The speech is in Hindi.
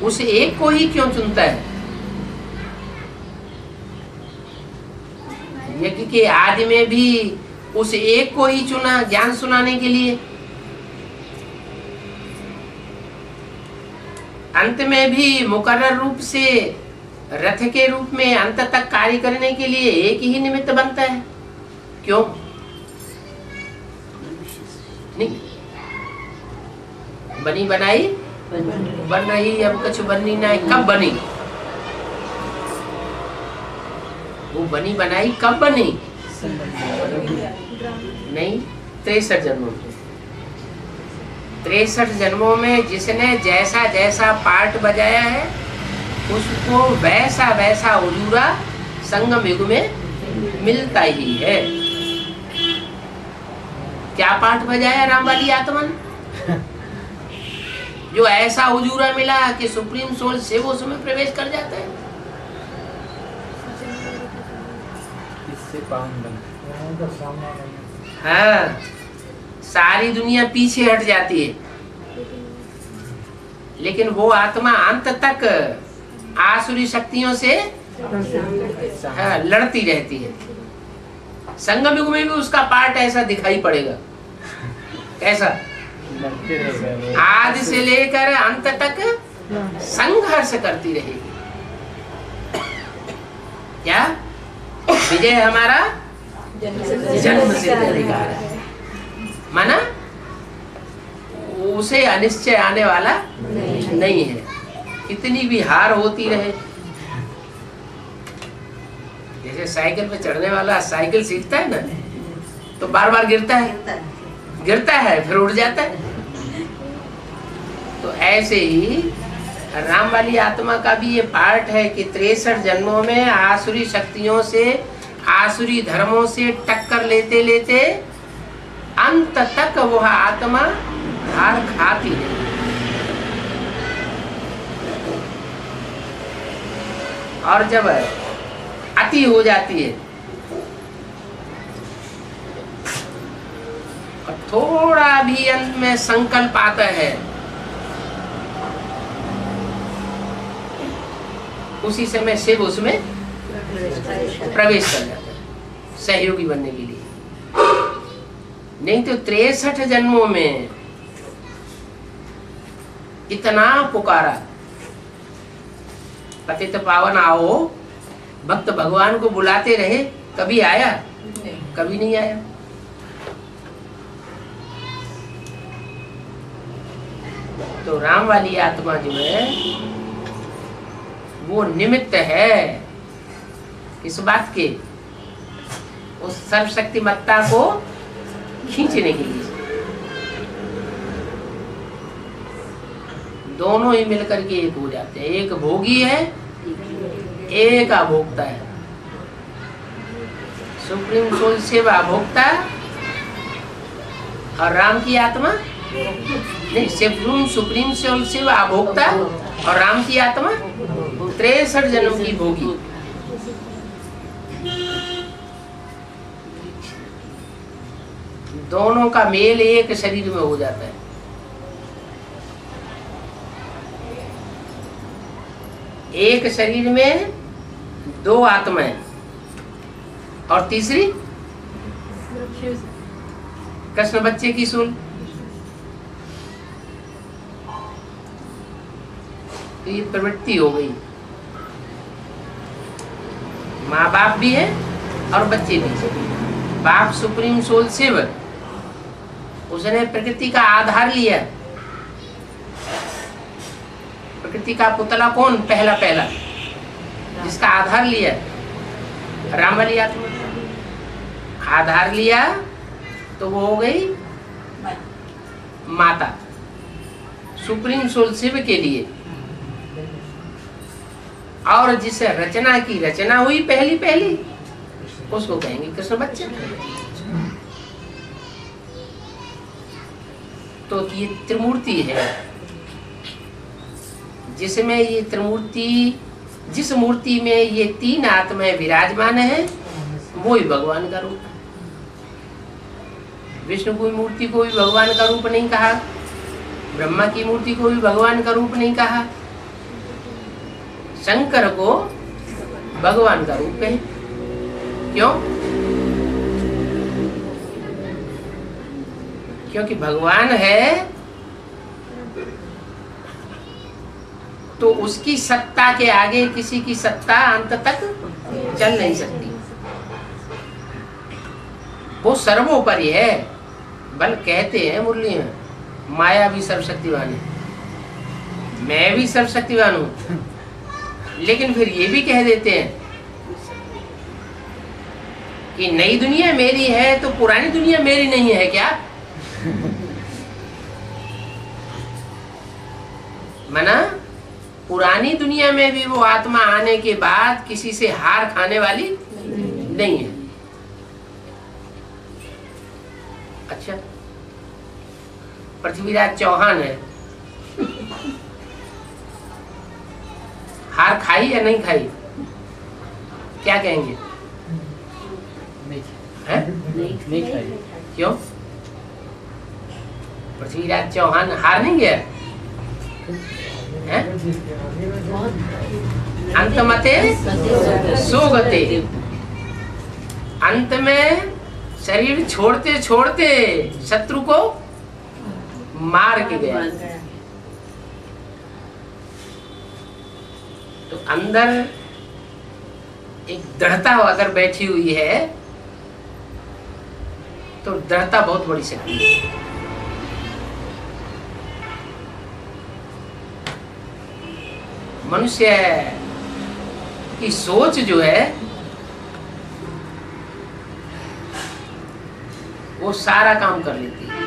उस एक को ही क्यों चुनता है? यज्ञ के आदि में भी उस एक को ही चुना ज्ञान सुनाने के लिए, अंत में भी मुकर्रर रूप से रथ के रूप में अंत तक कार्य करने के लिए एक ही निमित्त बनता है। क्यों नहीं? बनी बनाई बन रही, अब कुछ बननी ना। कब बनी वो? बनी बनाई कब बनी? नहीं, 63 जन्मों में। 63 जन्मों में जिसने जैसा जैसा पार्ट बजाया है उसको वैसा वैसा उजूरा संगम युग में मिलता ही है। क्या पार्ट बजाया राम वाली आत्मा ने? जो ऐसा उजूरा मिला कि सुप्रीम सोल से वो उसमें प्रवेश कर जाता है। हाँ, सारी दुनिया पीछे हट जाती है, लेकिन वो आत्मा अंत तक आसुरी शक्तियों से लड़ती रहती है। संगम युग में भी उसका पार्ट ऐसा दिखाई पड़ेगा। कैसा? आदि से लेकर अंत तक संघर्ष करती रहेगी। क्या? विजय हमारा जन्म सिद्ध अधिकार है, माना उसे अनिश्चय आने वाला नहीं है। कितनी भी हार होती रहे, जैसे साइकिल पे चढ़ने वाला साइकिल सीखता है ना, तो बार बार गिरता है फिर उड़ जाता है। तो ऐसे ही राम वाली आत्मा का भी ये पार्ट है कि 63 जन्मों में आसुरी शक्तियों से, आसुरी धर्मों से टक्कर लेते लेते अंत तक वह आत्मा हार खाती है। और जब अति हो जाती है और थोड़ा भी अंत में संकल्प आता है, उसी समय शिव उसमें प्रवेश कर जाता है सहयोगी बनने के लिए। नहीं तो 63 जन्मों में इतना पुकारा, पतित पावन आओ, भक्त भगवान को बुलाते रहे, कभी आया? कभी नहीं आया। तो राम वाली आत्मा जो है वो निमित्त है इस बात के, उस सर्वशक्तिमत्ता को खींचने के लिए। दोनों ही मिलकर के एक हो जाते हैं। एक भोगी है, एक अभोक्ता है। सुप्रीम सोल शिव अभोक्ता और राम की आत्मा नहीं, सुप्रीम सोल शिव अभोक्ता और राम की आत्मा 63 जन्म की भोगी। दोनों का मेल एक शरीर में हो जाता है। एक शरीर में दो आत्माएं और तीसरी कृष्ण बच्चे की सूल। तो ये प्रवृत्ति हो गई, माँ बाप भी है और बच्चे भी। बाप सुप्रीम सोल शिव, उसने प्रकृति का आधार लिया। प्रकृति का पुतला कौन? पहला जिसका आधार लिया राम वाली आत्मा। आधार लिया तो वो हो गई माता सुप्रीम सोल शिव के लिए। और जिसे रचना की रचना हुई पहली उसको कहेंगे कृष्ण बच्चा। तो ये त्रिमूर्ति है, जिसमें ये त्रिमूर्ति, जिस मूर्ति में ये तीन आत्माएं विराजमान है वो ही भगवान का रूप है। विष्णु की मूर्ति को भी भगवान का रूप नहीं कहा, ब्रह्मा की मूर्ति को भी भगवान का रूप नहीं कहा, शंकर को भगवान का रूप कहे। क्यों? क्योंकि भगवान है तो उसकी सत्ता के आगे किसी की सत्ता अंत तक चल नहीं सकती। वो सर्वोपरि है। बल कहते हैं मुरली में माया भी सर्वशक्तिवान है, मैं भी सर्वशक्तिवान हूं, लेकिन फिर ये भी कह देते हैं कि नई दुनिया मेरी है तो पुरानी दुनिया मेरी नहीं है क्या? मना पुरानी दुनिया में भी वो आत्मा आने के बाद किसी से हार खाने वाली नहीं है। अच्छा, पृथ्वीराज चौहान है, हार खाई या नहीं खाई? क्या कहेंगे? नहीं खाई। क्यों? पृथ्वीराज चौहान हार नहीं गया? अंतमते सोगते, अंत में शरीर छोड़ते छोड़ते शत्रु को मार के गया। तो अंदर एक दृढ़ता अगर बैठी हुई है तो दृढ़ता बहुत बड़ी शक्ति है। मनुष्य की सोच जो है वो सारा काम कर लेती है।